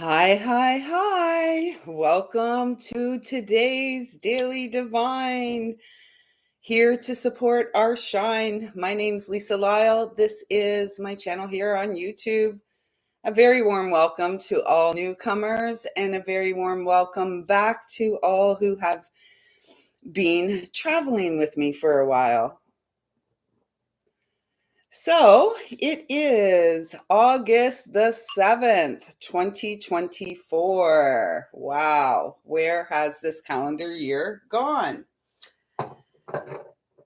Hi, hi, hi. Welcome to today's Daily Divine. Here to support our shine. My name's Lisa Lyle. This is my channel here on YouTube. A very warm welcome to all newcomers and a very warm welcome back to all who have been traveling with me for a while. So it is August the 7th, 2024. Wow, where has this calendar year gone?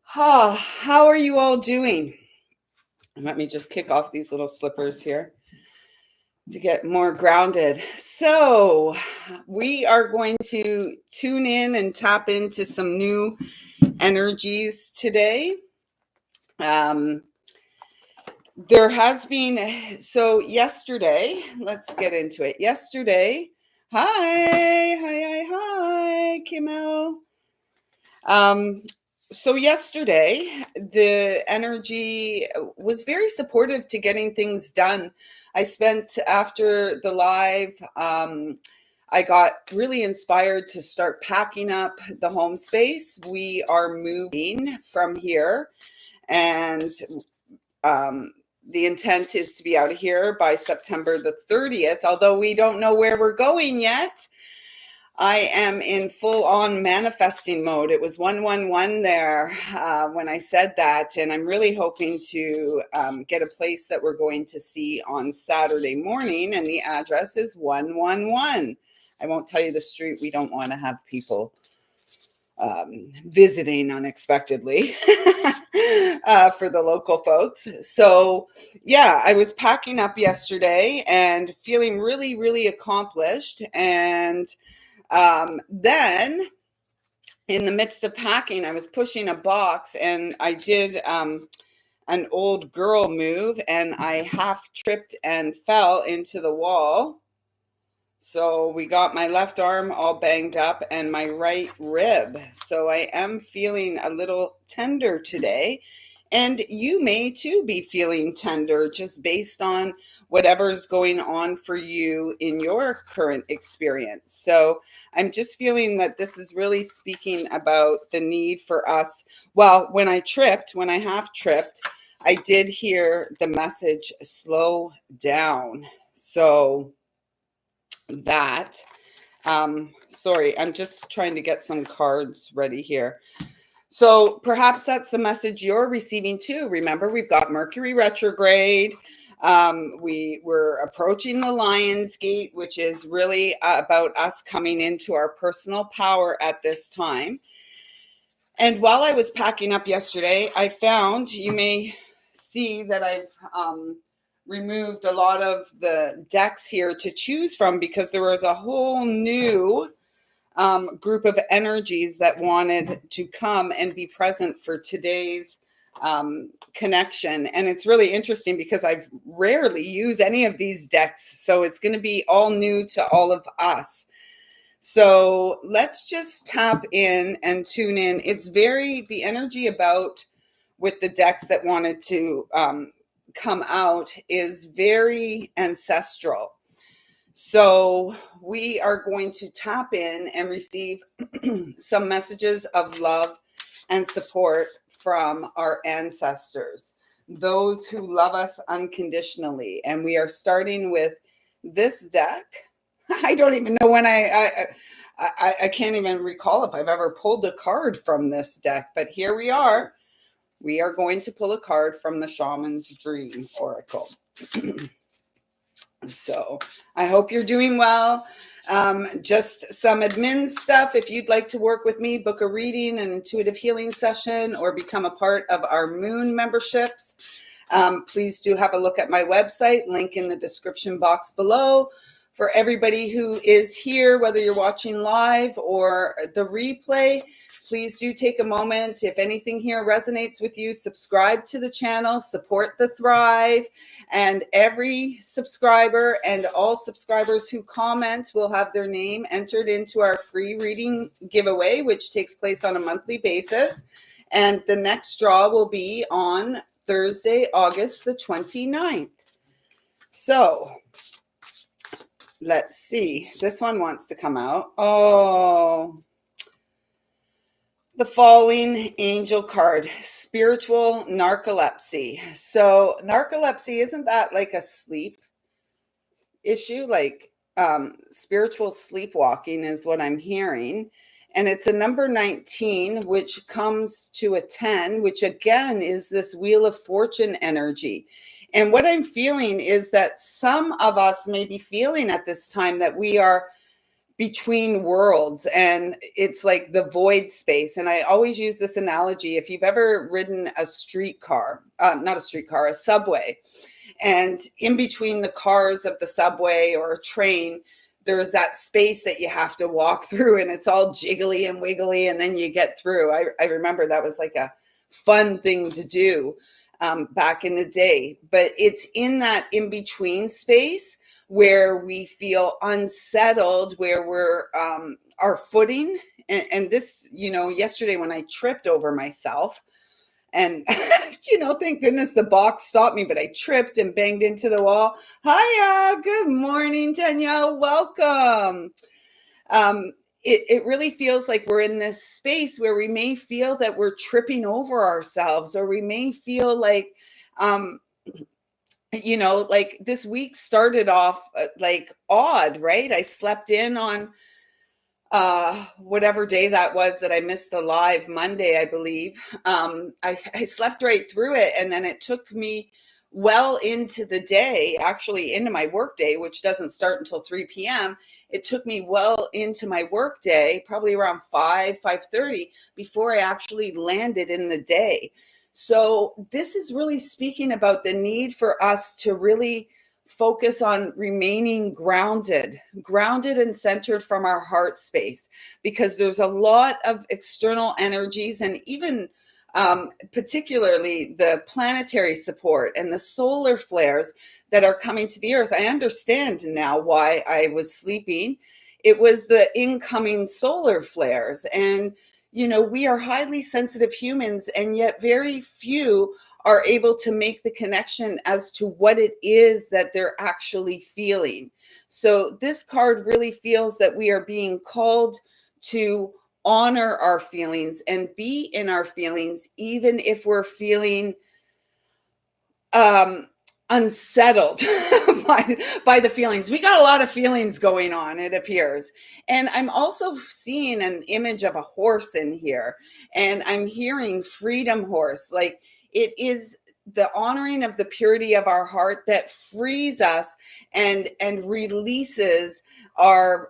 How are you all doing? Let me just kick off these little slippers here to get more grounded. So we are going to tune in and tap into some new energies today. There has been, so yesterday, let's get into it. Yesterday, hi, Kimmel. So yesterday, the energy was very supportive to getting things done. I spent after the live, I got really inspired to start packing up the home space. We are moving from here and the intent is to be out of here by September the 30th, although we don't know where we're going yet. I am in full-on manifesting mode. It was 111 there when I said that, and I'm really hoping to get a place that we're going to see on Saturday morning, and the address is 111. I won't tell you the street. We don't want to have people visiting unexpectedly for the local folks. So yeah, I was packing up yesterday and feeling really, really accomplished. And then in the midst of packing, I was pushing a box and I did an old girl move and I half tripped and fell into the wall. So we got my left arm all banged up and my right rib. So I am feeling a little tender today. And you may too be feeling tender just based on whatever's going on for you in your current experience. So I'm just feeling that this is really speaking about the need for us. Well, when I half tripped, I did hear the message, slow down. So that sorry, I'm just trying to get some cards ready here. So perhaps that's the message you're receiving too. Remember, we've got Mercury retrograde. We were approaching the Lion's Gate, which is really about us coming into our personal power at this time. And while I was packing up yesterday, I found, you may see that I've removed a lot of the decks here to choose from because there was a whole new group of energies that wanted to come and be present for today's connection. And it's really interesting because I've rarely used any of these decks. So it's going to be all new to all of us. So let's just tap in and tune in. It's the energy about with the decks that wanted to come out is very ancestral. So we are going to tap in and receive some messages of love and support from our ancestors, those who love us unconditionally. And we are starting with this deck. I don't even know when I can't even recall if I've ever pulled a card from this deck, but here we are. We are going to pull a card from the Shaman's Dream Oracle. So I hope you're doing well. Just some admin stuff. If you'd like to work with me, book a reading, an intuitive healing session, or become a part of our moon memberships, please do have a look at my website, link in the description box below. For everybody who is here, whether you're watching live or the replay, please do take a moment. If anything here resonates with you, subscribe to the channel, support the Thrive, and every subscriber and all subscribers who comment will have their name entered into our free reading giveaway, which takes place on a monthly basis. And the next draw will be on Thursday, August the 29th. So let's see. This one wants to come out. Oh, the falling angel card, spiritual narcolepsy. So narcolepsy, isn't that like a sleep issue? Like spiritual sleepwalking is what I'm hearing. And it's a number 19, which comes to a 10, which again is this Wheel of Fortune energy. And what I'm feeling is that some of us may be feeling at this time that we are between worlds, and it's like the void space. And I always use this analogy: if you've ever ridden a streetcar, not a streetcar, a subway, and in between the cars of the subway or a train, there's that space that you have to walk through, and it's all jiggly and wiggly, and then you get through. I remember that was like a fun thing to do back in the day. But it's in that in between space where we feel unsettled, where we're our footing. And this, yesterday when I tripped over myself, and thank goodness the box stopped me, but I tripped and banged into the wall. Hiya, good morning, Danielle. Welcome. It really feels like we're in this space where we may feel that we're tripping over ourselves, or we may feel like, like this week started off like odd, right? I slept in on whatever day that was that I missed the live, Monday, I believe. I slept right through it, and then it took me well into the day, actually into my work day, which doesn't start until 3 p.m. It took me well into my work day, probably around 5:30, before I actually landed in the day. So this is really speaking about the need for us to really focus on remaining grounded and centered from our heart space, because there's a lot of external energies, and even particularly the planetary support and the solar flares that are coming to the earth. I understand now why I was sleeping. It was the incoming solar flares. And we are highly sensitive humans, and yet very few are able to make the connection as to what it is that they're actually feeling. So this card really feels that we are being called to honor our feelings and be in our feelings, even if we're feeling unsettled by the feelings. We got a lot of feelings going on, it appears. And I'm also seeing an image of a horse in here, and I'm hearing freedom horse. Like, it is the honoring of the purity of our heart that frees us and releases our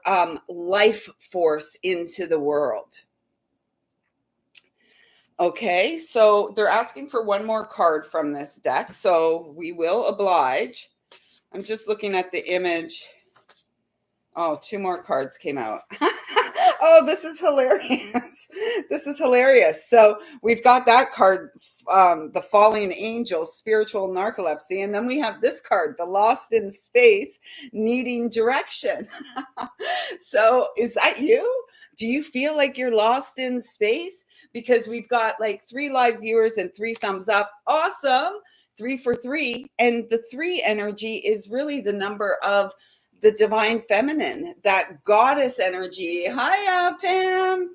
life force into the world. Okay, so they're asking for one more card from this deck, so we will oblige. I'm just looking at the image. Oh, two more cards came out. Oh, this is hilarious. This is hilarious. So we've got that card, the falling angel, spiritual narcolepsy. And then we have this card, the lost in space, needing direction. So is that you? Do you feel like you're lost in space? Because we've got like 3 live viewers and 3 thumbs up. Awesome. 3 for 3. And the 3 energy is really the number of the divine feminine, that goddess energy. Hiya, Pam.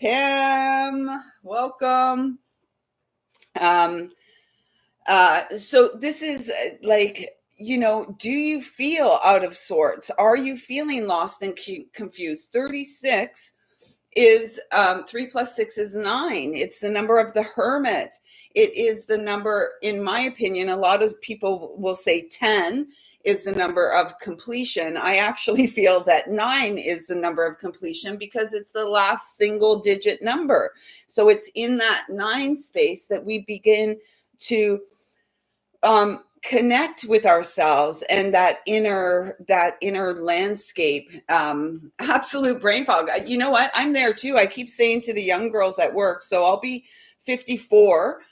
Pam, welcome. So this is like, do you feel out of sorts? Are you feeling lost and confused? 36 is 3 plus 6 is 9. It's the number of the hermit. It is the number, in my opinion, a lot of people will say 10 is the number of completion. I actually feel that 9 is the number of completion because it's the last single digit number. So it's in that 9 space that we begin to connect with ourselves and that inner landscape. Absolute brain fog. You know what? I'm there too. I keep saying to the young girls at work, so I'll be 54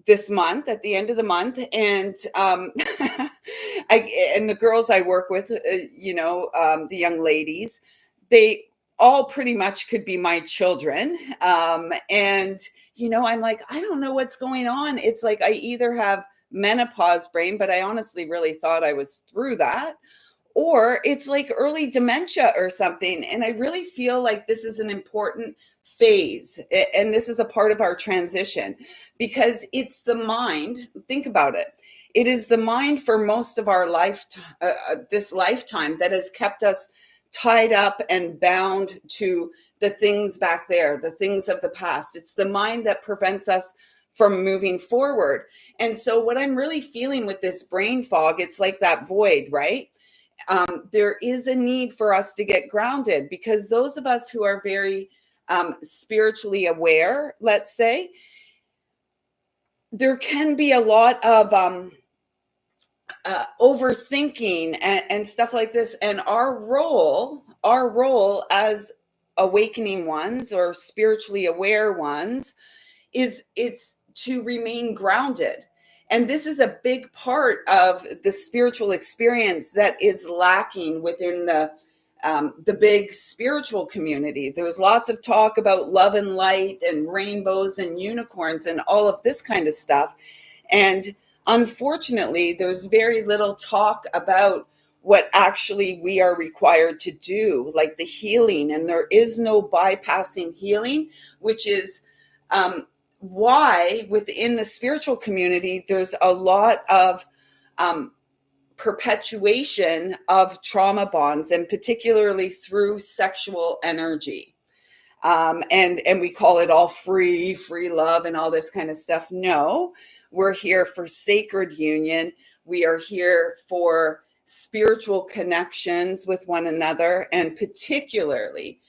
this month, at the end of the month, and and the girls I work with, the young ladies, they all pretty much could be my children. And I'm like, I don't know what's going on. It's like I either have menopause brain, but I honestly really thought I was through that, or it's like early dementia or something. And I really feel like this is an important phase. And this is a part of our transition because it's the mind. Think about it. It is the mind for most of our lifetime, this lifetime, that has kept us tied up and bound to the things back there, the things of the past. It's the mind that prevents us from moving forward. And so, what I'm really feeling with this brain fog, it's like that void, right? There is a need for us to get grounded because those of us who are very spiritually aware, let's say, there can be a lot of overthinking and stuff like this. And our role as awakening ones or spiritually aware ones is it's to remain grounded. And this is a big part of the spiritual experience that is lacking within the big spiritual community. There's lots of talk about love and light and rainbows and unicorns and all of this kind of stuff. And unfortunately, there's very little talk about what actually we are required to do, like the healing. And there is no bypassing healing, which is why within the spiritual community, there's a lot of perpetuation of trauma bonds, and particularly through sexual energy. And we call it all free love and all this kind of stuff. No, we're here for sacred union. We are here for spiritual connections with one another, and particularly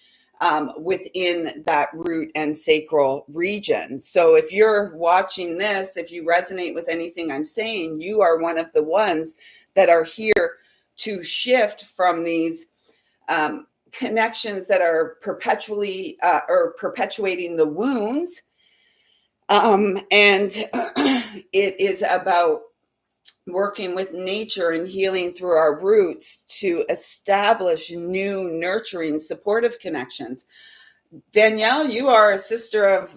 within that root and sacral region. So if you're watching this, if you resonate with anything I'm saying, you are one of the ones that are here to shift from these connections that are perpetually or perpetuating the wounds. And it is about working with nature and healing through our roots to establish new, nurturing, supportive connections. Danielle, you are a sister of,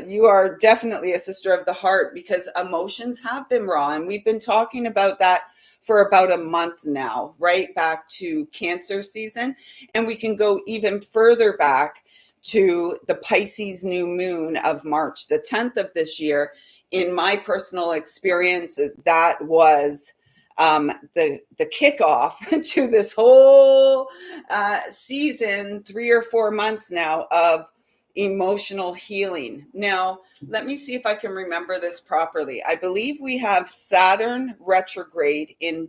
you are definitely a sister of the heart, because emotions have been raw. And we've been talking about that for about a month now, right back to Cancer season. And we can go even further back to the Pisces new moon of March the 10th of this year. In my personal experience, that was the kickoff to this whole season, 3 or 4 months now, of emotional healing. Now, let me see if I can remember this properly. I believe we have Saturn retrograde in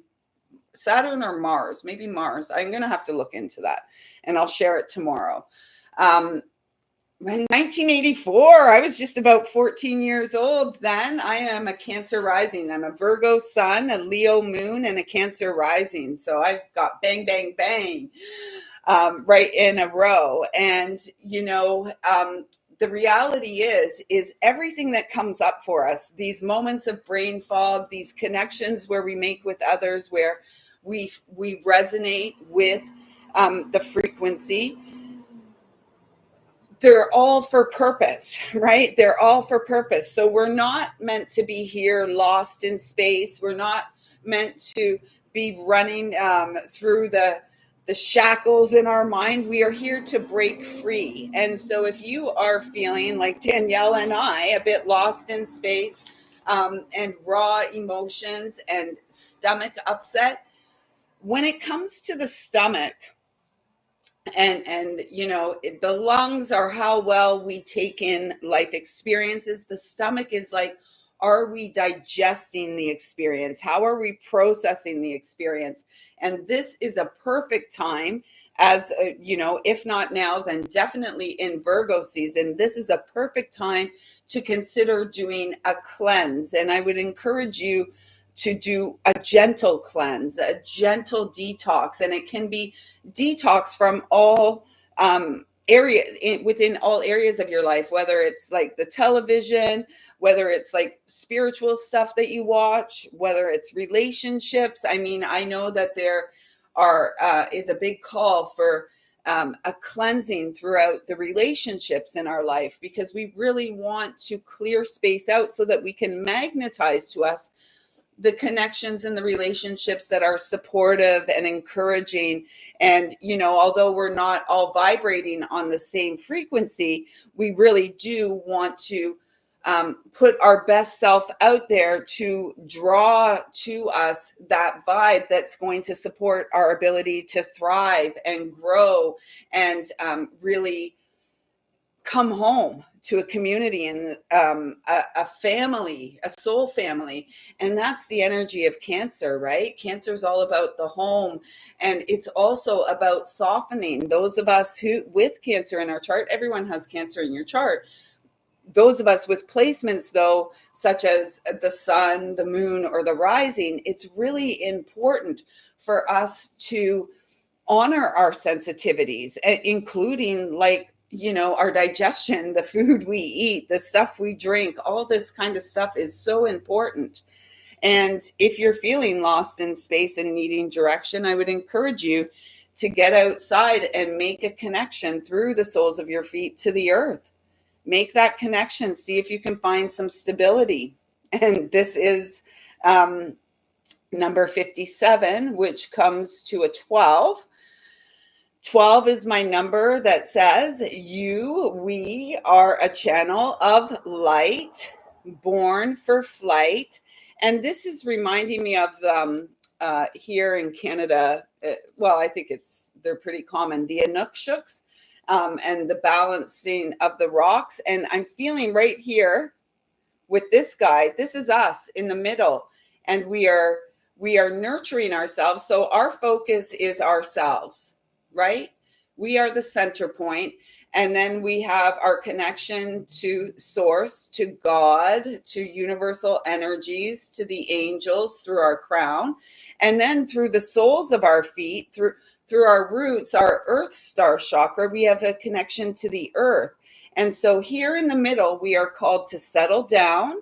Saturn or Mars, maybe Mars. I'm going to have to look into that, and I'll share it tomorrow. In 1984, I was just about 14 years old then. I am a Cancer rising. I'm a Virgo sun, a Leo moon, and a Cancer rising. So I've got bang, bang, bang right in a row. And, the reality is everything that comes up for us, these moments of brain fog, these connections where we make with others, where we resonate with the frequency, they're all for purpose, right? They're all for purpose. So we're not meant to be here lost in space. We're not meant to be running through the shackles in our mind. We are here to break free. And so if you are feeling like Danielle and I, a bit lost in space, and raw emotions and stomach upset, when it comes to the stomach, and the lungs are how well we take in life experiences. The stomach is like, are we digesting the experience? How are we processing the experience? And this is a perfect time, as if not now, then definitely in Virgo season, this is a perfect time to consider doing a cleanse. And I would encourage you to do a gentle cleanse, a gentle detox. And it can be detox from all areas, within all areas of your life, whether it's like the television, whether it's like spiritual stuff that you watch, whether it's relationships. I mean, I know that there is a big call for a cleansing throughout the relationships in our life, because we really want to clear space out so that we can magnetize to us the connections and the relationships that are supportive and encouraging. And, although we're not all vibrating on the same frequency, we really do want to put our best self out there to draw to us that vibe that's going to support our ability to thrive and grow and really come home to a community and a family, a soul family. And that's the energy of Cancer, right? Cancer is all about the home. And it's also about softening those of us who, with Cancer in our chart, everyone has Cancer in your chart. Those of us with placements, though, such as the sun, the moon, or the rising, it's really important for us to honor our sensitivities, including our digestion, the food we eat, the stuff we drink. All this kind of stuff is so important. And if you're feeling lost in space and needing direction, I would encourage you to get outside and make a connection through the soles of your feet to the earth. Make that connection. See if you can find some stability. And this is number 57, which comes to a 12. 12 is my number that says we are a channel of light, born for flight. And this is reminding me of here in Canada. Well, I think they're pretty common, the Inukshuk's, and the balancing of the rocks. And I'm feeling right here with this guy, this is us in the middle, and we are nurturing ourselves. So our focus is ourselves, right? We are the center point. And then we have our connection to source, to God, to universal energies, to the angels through our crown. And then through the soles of our feet, through our roots, our earth star chakra, we have a connection to the earth. And so here in the middle, we are called to settle down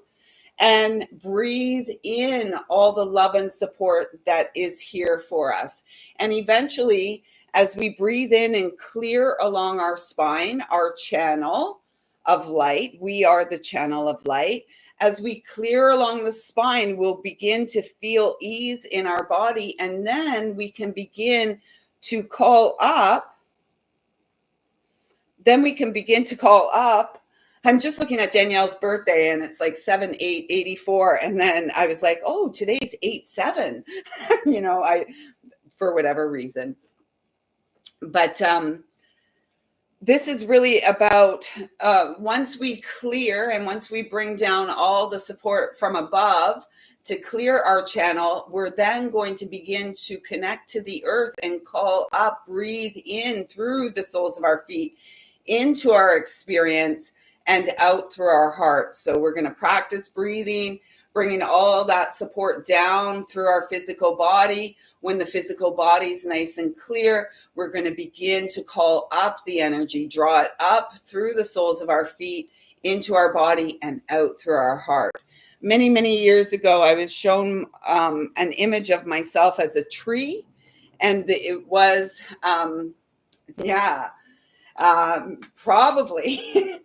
and breathe in all the love and support that is here for us. And eventually, as we breathe in and clear along our spine, our channel of light, we are the channel of light. As we clear along the spine, we'll begin to feel ease in our body, and then we can begin to call up. I'm just looking at Danielle's birthday, and it's like 7/8/84. And then I was like, oh, today's 8/7, for whatever reason. But this is really about once we clear and once we bring down all the support from above to clear our channel, we're then going to begin to connect to the earth and call up, breathe in through the soles of our feet into our experience and out through our heart. So we're going to practice breathing, bringing all that support down through our physical body. When the physical body is nice and clear, we're going to begin to call up the energy, draw it up through the soles of our feet into our body and out through our heart. Many, many years ago, I was shown an image of myself as a tree, and it was, probably.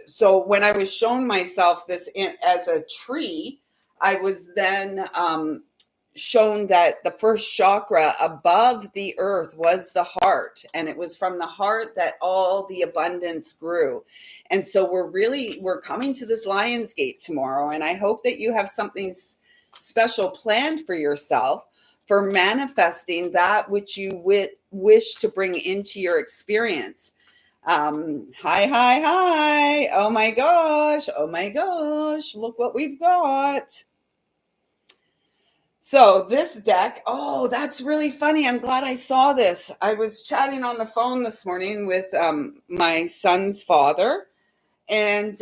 So when I was shown myself as a tree, I was then shown that the first chakra above the earth was the heart, and it was from the heart that all the abundance grew. And so we're coming to this Lion's Gate tomorrow, and I hope that you have something special planned for yourself for manifesting that which you wish to bring into your experience. Hi. Oh my gosh, look what we've got. So this deck, oh, that's really funny. I'm glad I saw this. I was chatting on the phone this morning with my son's father, and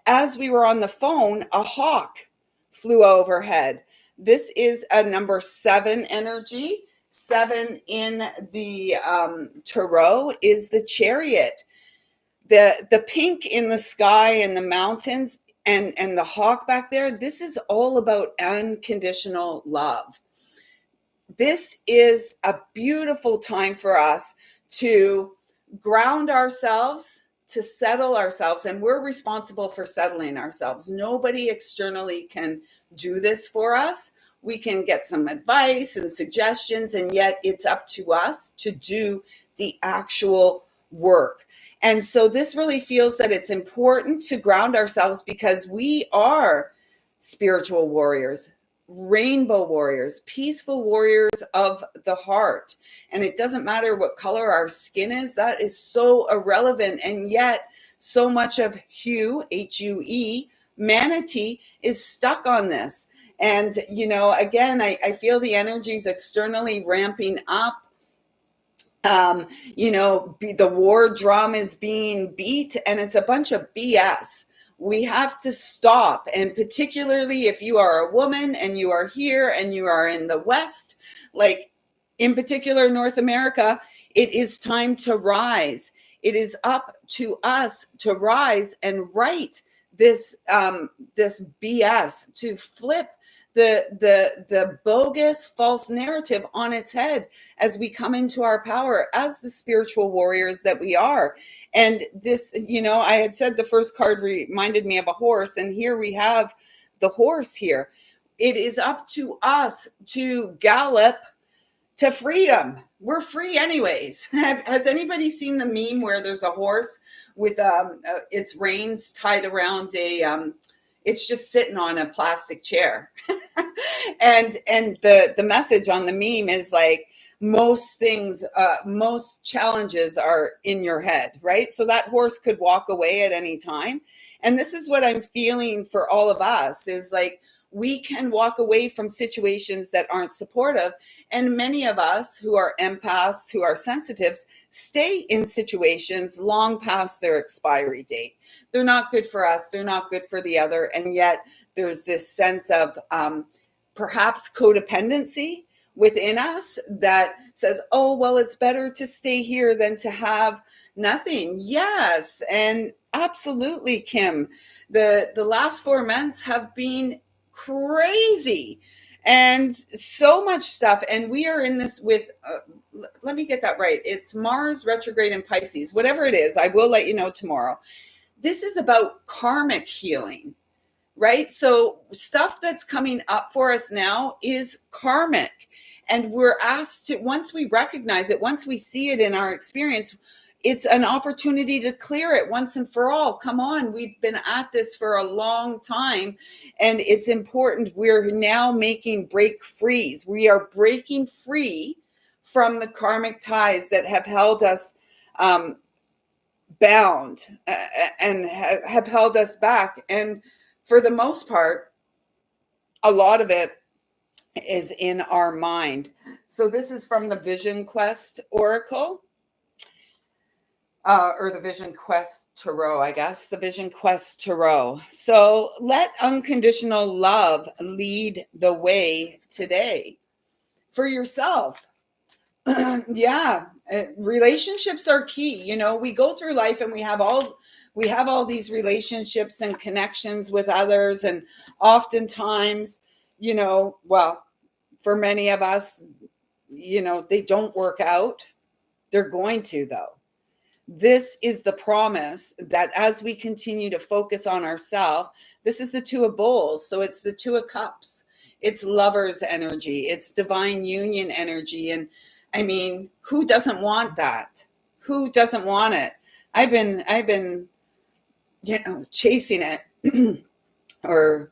as we were on the phone, a hawk flew overhead. This is a number 7 energy. 7 in the tarot is the Chariot. The pink in the sky and the mountains and the hawk back there, this is all about unconditional love. This is a beautiful time for us to ground ourselves, to settle ourselves, and we're responsible for settling ourselves. Nobody externally can do this for us. We can get some advice and suggestions, and yet it's up to us to do the actual work. And so this really feels that it's important to ground ourselves because we are spiritual warriors, rainbow warriors, peaceful warriors of the heart. And it doesn't matter what color our skin is, that is so irrelevant. And yet, so much of Hue, humanity, is stuck on this. And, again, I feel the energies externally ramping up. The war drum is being beat, and it's a bunch of BS. We have to stop. And particularly if you are a woman and you are here and you are in the West, like in particular North America, it is time to rise. It is up to us to rise and right this BS, to flip the bogus false narrative on its head as we come into our power as the spiritual warriors that we are. And this, I had said the first card reminded me of a horse, and here we have the horse here. It is up to us to gallop to freedom. We're free anyways. Has anybody seen the meme where there's a horse with its reins tied around it's just sitting on a plastic chair? and the message on the meme is like, most things, most challenges are in your head, right? So that horse could walk away at any time. And this is what I'm feeling for all of us, is like, we can walk away from situations that aren't supportive. And many of us who are empaths, who are sensitives, stay in situations long past their expiry date. They're not good for us. They're not good for the other. And yet there's this sense of perhaps codependency within us that says, oh, well, it's better to stay here than to have nothing. Yes. And absolutely, Kim, the last 4 months have been crazy and so much stuff. And we are in this with, let me get that right. It's Mars retrograde in Pisces, whatever it is. I will let you know tomorrow. This is about karmic healing, right? So stuff that's coming up for us now is karmic. And we're asked to, once we recognize it, once we see it in our experience, it's an opportunity to clear it once and for all. Come on, we've been at this for a long time, and it's important. We're now making break frees. We are breaking free from the karmic ties that have held us bound and have held us back. And for the most part, a lot of it is in our mind. So this is from the Vision Quest Oracle. Or the Vision Quest Tarot, I guess, the Vision Quest Tarot. So let unconditional love lead the way today for yourself. Yeah, relationships are key. We go through life and we have all these relationships and connections with others, and oftentimes, well, for many of us, they don't work out. They're going to, though. This is the promise that as we continue to focus on ourselves, this is the Two of Bowls. So it's the Two of Cups. It's lover's energy. It's divine union energy. And I mean, who doesn't want that? Who doesn't want it? I've been, chasing it or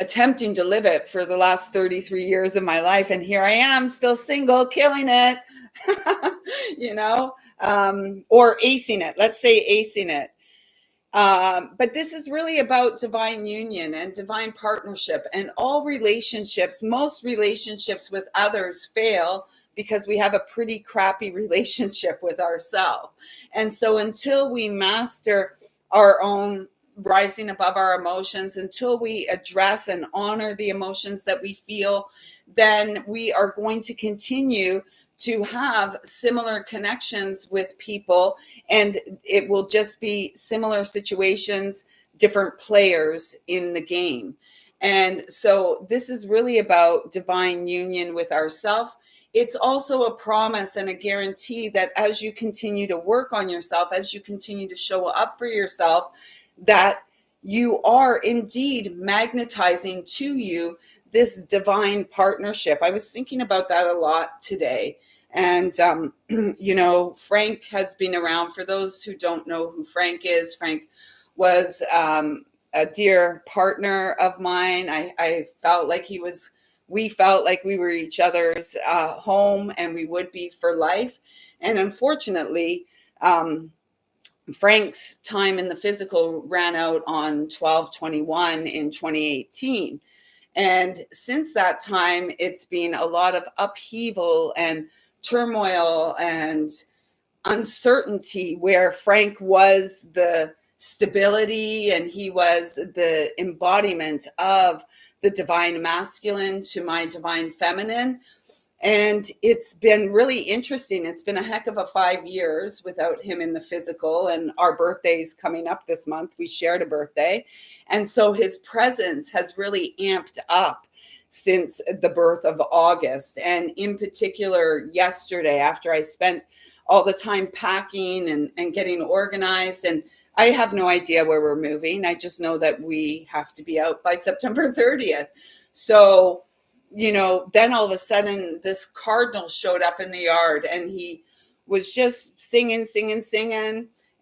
attempting to live it for the last 33 years of my life. And here I am, still single, killing it, or acing it. Let's say acing it. But this is really about divine union and divine partnership, and all relationships. Most relationships with others fail because we have a pretty crappy relationship with ourselves. And so until we master our own rising above our emotions, until we address and honor the emotions that we feel, then we are going to continue to have similar connections with people, and it will just be similar situations, different players in the game. And so this is really about divine union with ourselves. It's also a promise and a guarantee that as you continue to work on yourself, as you continue to show up for yourself, that you are indeed magnetizing to you this divine partnership. I was thinking about that a lot today. And, Frank has been around. For those who don't know who Frank is, Frank was a dear partner of mine. I felt like we felt like we were each other's home, and we would be for life. And unfortunately, Frank's time in the physical ran out on 12/21 in 2018. And since that time, it's been a lot of upheaval and turmoil and uncertainty, where Frank was the stability and he was the embodiment of the divine masculine to my divine feminine. And it's been really interesting. It's been a heck of a 5 years without him in the physical. And our birthday's coming up this month. We shared a birthday. And so his presence has really amped up since the birth of August. And in particular, yesterday, after I spent all the time packing and getting organized. And I have no idea where we're moving. I just know that we have to be out by September 30th. So then all of a sudden this cardinal showed up in the yard, and he was just singing.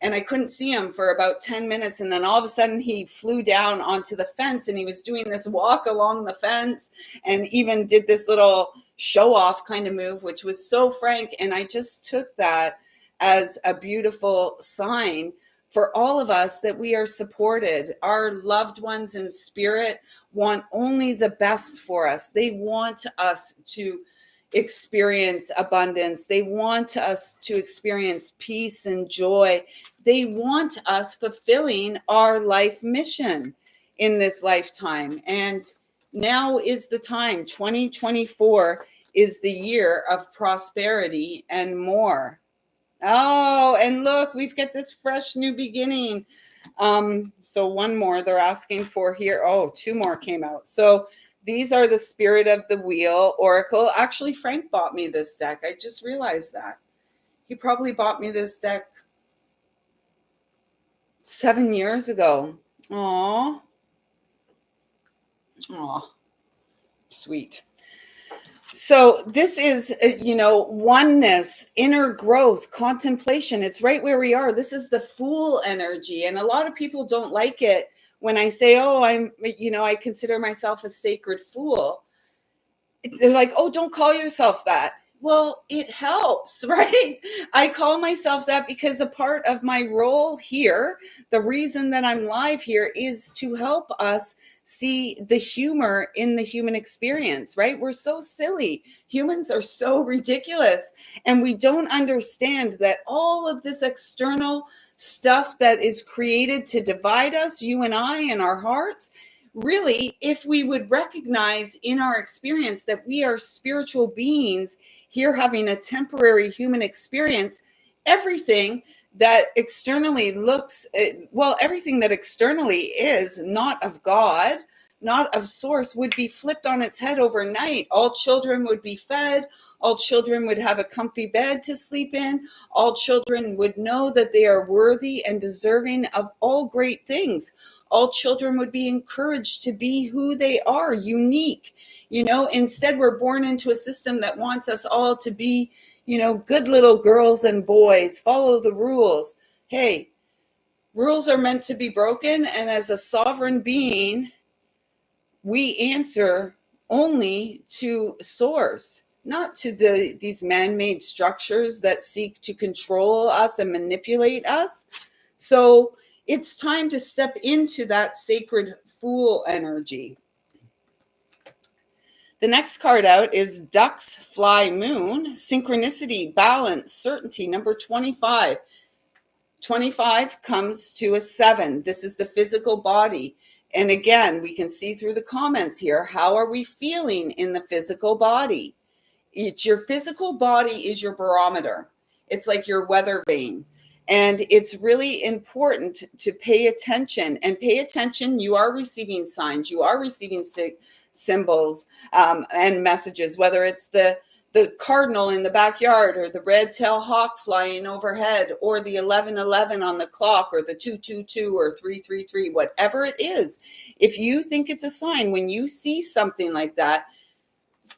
And I couldn't see him for about 10 minutes. And then all of a sudden he flew down onto the fence, and he was doing this walk along the fence and even did this little show off kind of move, which was so Frank. And I just took that as a beautiful sign for all of us that we are supported. Our loved ones in spirit want only the best for us. They want us to experience abundance. They want us to experience peace and joy. They want us fulfilling our life mission in this lifetime. And now is the time. 2024 is the year of prosperity and more. Oh, and look, we've got this fresh new beginning. So one more they're asking for here. Oh, two more came out. So these are the Spirit of the Wheel Oracle. Actually, Frank bought me this deck. I just realized that. He probably bought me this deck 7 years ago. Aw, sweet. So this is, oneness, inner growth, contemplation. It's right where we are. This is the Fool energy. And a lot of people don't like it when I say, oh, I consider myself a sacred fool. They're like, oh, don't call yourself that. Well, it helps, right? I call myself that because a part of my role here, the reason that I'm live here, is to help us see the humor in the human experience, right? We're so silly. Humans are so ridiculous. And we don't understand that all of this external stuff that is created to divide us, you and I, and our hearts, really, if we would recognize in our experience that we are spiritual beings here having a temporary human experience, everything that externally everything that externally is not of God, not of source, would be flipped on its head overnight. All children would be fed. All children would have a comfy bed to sleep in. All children would know that they are worthy and deserving of all great things. All children would be encouraged to be who they are, unique. Instead, we're born into a system that wants us all to be, good little girls and boys, follow the rules. Hey, rules are meant to be broken. And as a sovereign being, we answer only to source, not to these man-made structures that seek to control us and manipulate us. So it's time to step into that sacred Fool energy. The next card out is Ducks Fly Moon, Synchronicity, Balance, Certainty, number 25. 25 comes to a 7. This is the physical body. And again, we can see through the comments here, how are we feeling in the physical body? Your physical body is your barometer. It's like your weather vane. And it's really important to pay attention. And pay attention, you are receiving signs, you are receiving symbols and messages, whether it's the the cardinal in the backyard, or the red-tailed hawk flying overhead, or the 11:11 on the clock, or the 222 or 333, whatever it is. If you think it's a sign, when you see something like that,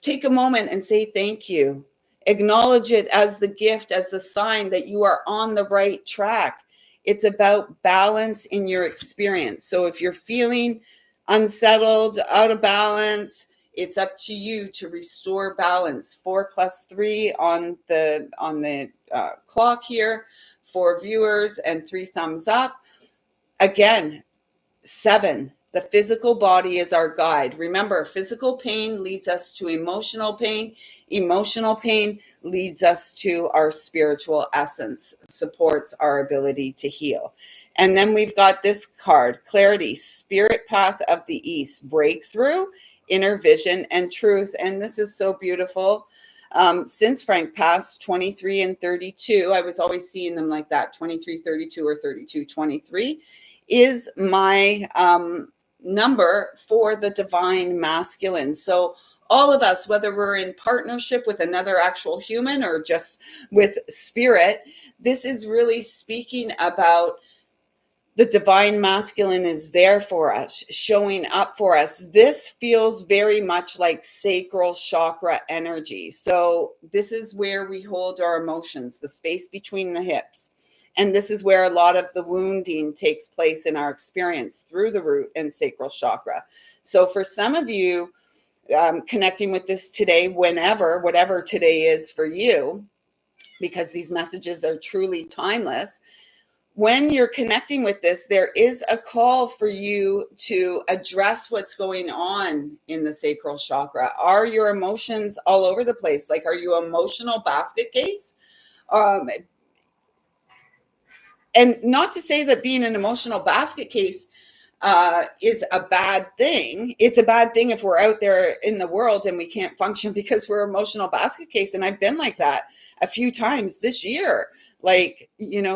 take a moment and say thank you. Acknowledge it as the gift, as the sign that you are on the right track. It's about balance in your experience. So if you're feeling unsettled, out of balance, it's up to you to restore balance. 4+3 on the clock here, 4 viewers and 3 thumbs up. Again, 7, the physical body is our guide. Remember, physical pain leads us to emotional pain. Emotional pain leads us to our spiritual essence, supports our ability to heal. And then we've got this card, clarity, spirit path of the East, breakthrough, inner vision, and truth. And this is so beautiful. Since Frank passed, 23 and 32, I was always seeing them like that, 2332 or 3223 is my number for the divine masculine. So all of us, whether we're in partnership with another actual human or just with spirit, this is really speaking about the divine masculine is there for us, showing up for us. This feels very much like sacral chakra energy. So this is where we hold our emotions, the space between the hips. And this is where a lot of the wounding takes place in our experience, through the root and sacral chakra. So for some of you, connecting with this today, whatever today is for you, because these messages are truly timeless, when you're connecting with this, there is a call for you to address what's going on in the sacral chakra. Are your emotions all over the place? Like, are you an emotional basket case? And not to say that being an emotional basket case is a bad thing. It's a bad thing if we're out there in the world and we can't function because we're emotional basket case. And I've been like that a few times this year, like,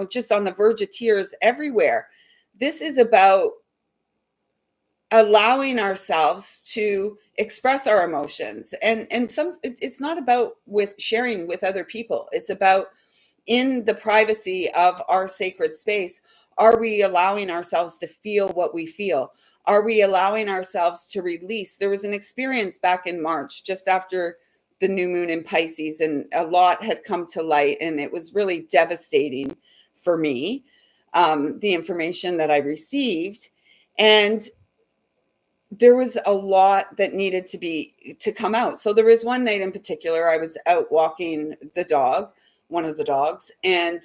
just on the verge of tears everywhere. This is about allowing ourselves to express our emotions. And it's not about with sharing with other people. It's about, in the privacy of our sacred space, are we allowing ourselves to feel what we feel? Are we allowing ourselves to release? There was an experience back in March, just after the new moon in Pisces, and a lot had come to light, and it was really devastating for me, the information that I received. And there was a lot that needed to come out. So there was one night in particular, I was out walking one of the dogs, and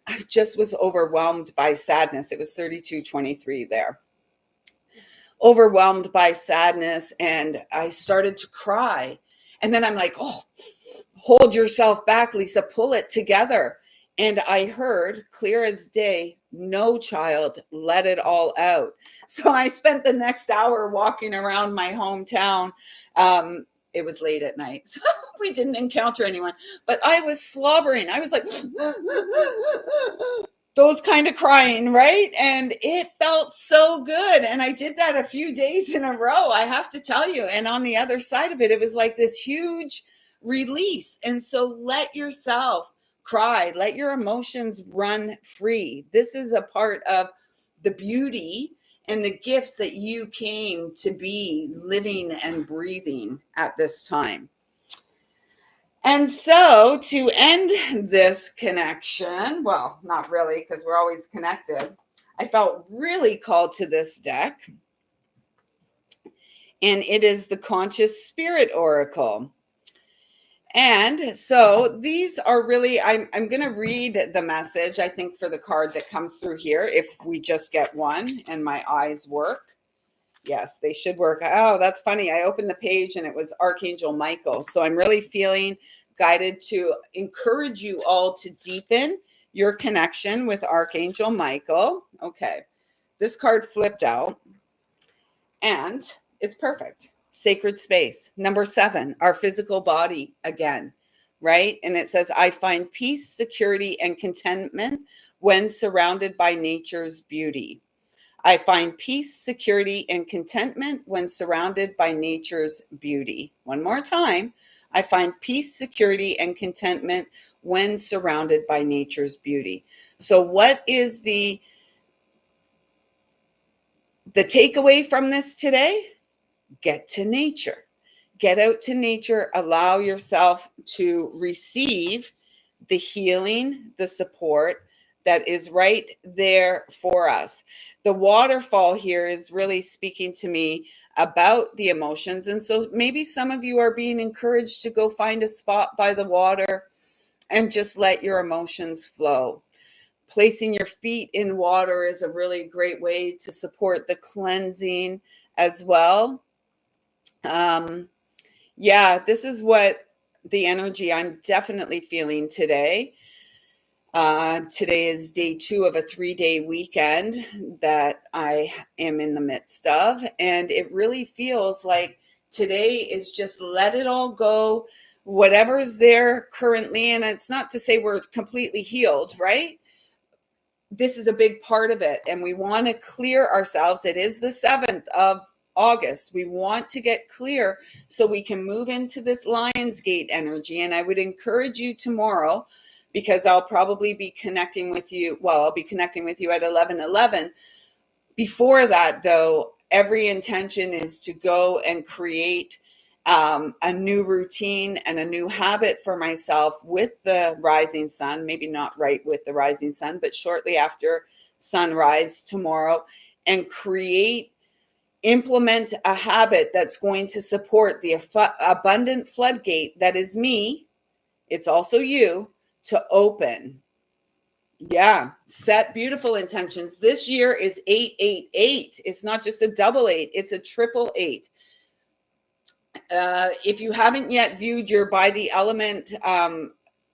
I just was overwhelmed by sadness. It was 3223 there. Overwhelmed by sadness, and I started to cry. And then I'm like, oh, hold yourself back, Lisa, pull it together. And I heard clear as day, no, child, let it all out. So I spent the next hour walking around my hometown. It was late at night, so we didn't encounter anyone, but I was slobbering. I was like, those kind of crying, right? And it felt so good. And I did that a few days in a row, I have to tell you. And on the other side of it, it was like this huge release. And so let yourself cry, let your emotions run free. This is a part of the beauty and the gifts that you came to be living and breathing at this time. And so to end this connection, well, not really, because we're always connected, I felt really called to this deck. And it is the Conscious Spirit Oracle. And so these are really, I'm going to read the message, I think, for the card that comes through here, if we just get one and my eyes work. Yes, they should work. Oh, that's funny. I opened the page and it was Archangel Michael. So I'm really feeling guided to encourage you all to deepen your connection with Archangel Michael. Okay, this card flipped out and it's perfect. Sacred space. Number 7, our physical body again, right? And it says, I find peace, security, and contentment when surrounded by nature's beauty. I find peace, security, and contentment when surrounded by nature's beauty. One more time. I find peace, security, and contentment when surrounded by nature's beauty. So what is the takeaway from this today? Get to nature. Get out to nature. Allow yourself to receive the healing, the support that is right there for us. The waterfall here is really speaking to me about the emotions. And so maybe some of you are being encouraged to go find a spot by the water and just let your emotions flow. Placing your feet in water is a really great way to support the cleansing as well. Yeah, this is what the energy I'm definitely feeling today. Today is day 2 of a 3-day weekend that I am in the midst of. And it really feels like today is just let it all go, whatever's there currently. And it's not to say we're completely healed, right? This is a big part of it. And we want to clear ourselves. It is the 7th of August. We want to get clear so we can move into this Lionsgate energy. And I would encourage you tomorrow, because I'll probably be connecting with you. Well, I'll be connecting with you at 11:11. Before that, though, every intention is to go and create a new routine and a new habit for myself with the rising sun, maybe not right with the rising sun, but shortly after sunrise tomorrow, and implement a habit that's going to support the abundant floodgate that is me. It's also you to open. Yeah, set beautiful intentions. This year is 888. It's not just a double eight, it's a triple eight. If you haven't yet viewed your by the element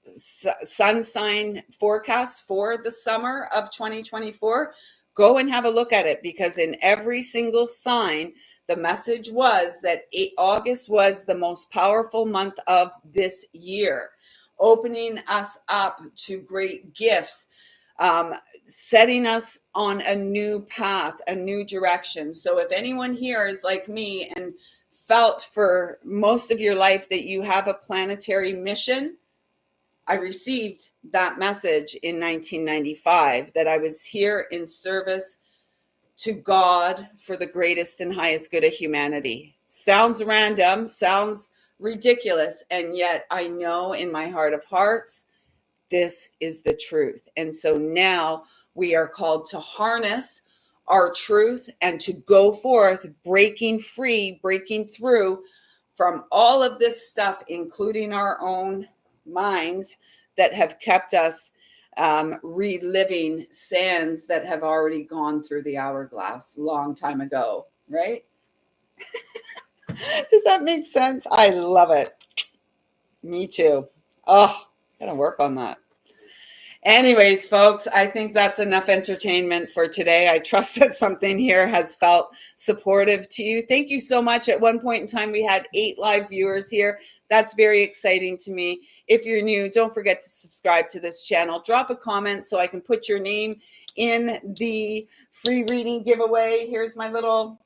sun sign forecast for the summer of 2024, go and have a look at it, because in every single sign, the message was that August was the most powerful month of this year, opening us up to great gifts, setting us on a new path, a new direction. So if anyone here is like me and felt for most of your life that you have a planetary mission, I received that message in 1995 that I was here in service to God for the greatest and highest good of humanity. Sounds random, sounds ridiculous, and yet I know in my heart of hearts, this is the truth. And so now we are called to harness our truth and to go forth, breaking free, breaking through from all of this stuff, including our own minds that have kept us reliving sands that have already gone through the hourglass a long time ago, right? Does that make sense? I love it. Me too. Oh, gotta work on that. Anyways, folks, I think that's enough entertainment for today. I trust that something here has felt supportive to you. Thank you so much. At one point in time, we had 8 live viewers here. That's very exciting to me. If you're new, don't forget to subscribe to this channel. Drop a comment so I can put your name in the free reading giveaway. Here's my little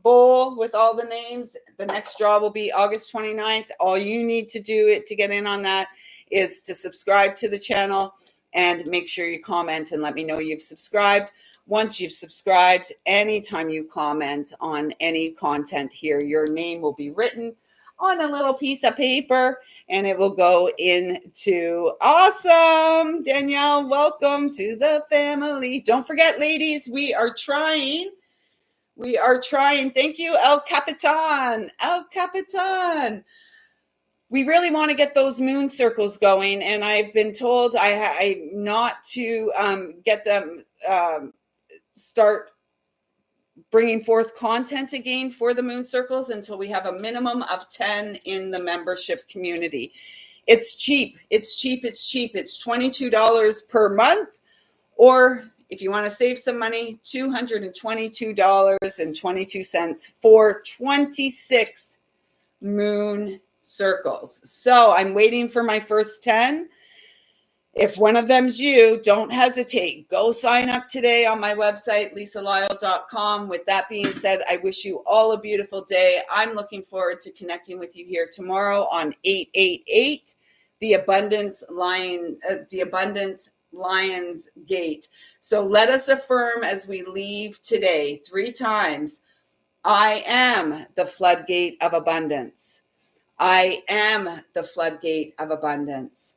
bowl with all the names. The next draw will be August 29th. All you need to do to get in on that is to subscribe to the channel and make sure you comment and let me know you've subscribed. Once you've subscribed, anytime you comment on any content here, your name will be written on a little piece of paper and it will go into awesome. Danielle, welcome to the family. Don't forget, ladies, we are trying. Thank you, El Capitan. El Capitan. We really want to get those moon circles going, and I've been told I not to get them start bringing forth content again for the moon circles until we have a minimum of 10 in the membership community. It's cheap. It's cheap. It's cheap. It's $22 per month, or if you want to save some money, $222.22 for 26 moon circles. So I'm waiting for my first 10. If one of them's you, don't hesitate. Go sign up today on my website, lisalyle.com. With that being said, I wish you all a beautiful day. I'm looking forward to connecting with you here tomorrow on 888, the Abundance Lion's Gate. So let us affirm as we leave today 3 times. I am the floodgate of abundance. I am the floodgate of abundance.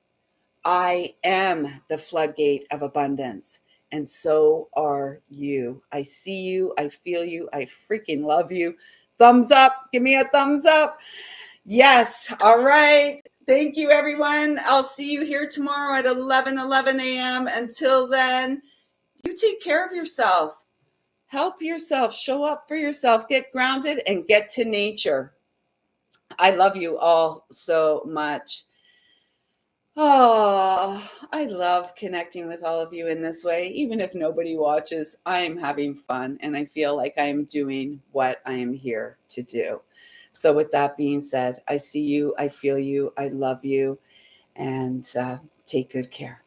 I am the floodgate of abundance. And so are you. I see you. I feel you. I freaking love you. Thumbs up. Give me a thumbs up. Yes. All right. Thank you, everyone. I'll see you here tomorrow at 11 a.m. Until then, you take care of yourself. Help yourself. Show up for yourself. Get grounded and get to nature. I love you all so much. Oh, I love connecting with all of you in this way. Even if nobody watches, I am having fun and I feel like I am doing what I am here to do. So, with that being said, I see you, I feel you, I love you, and take good care.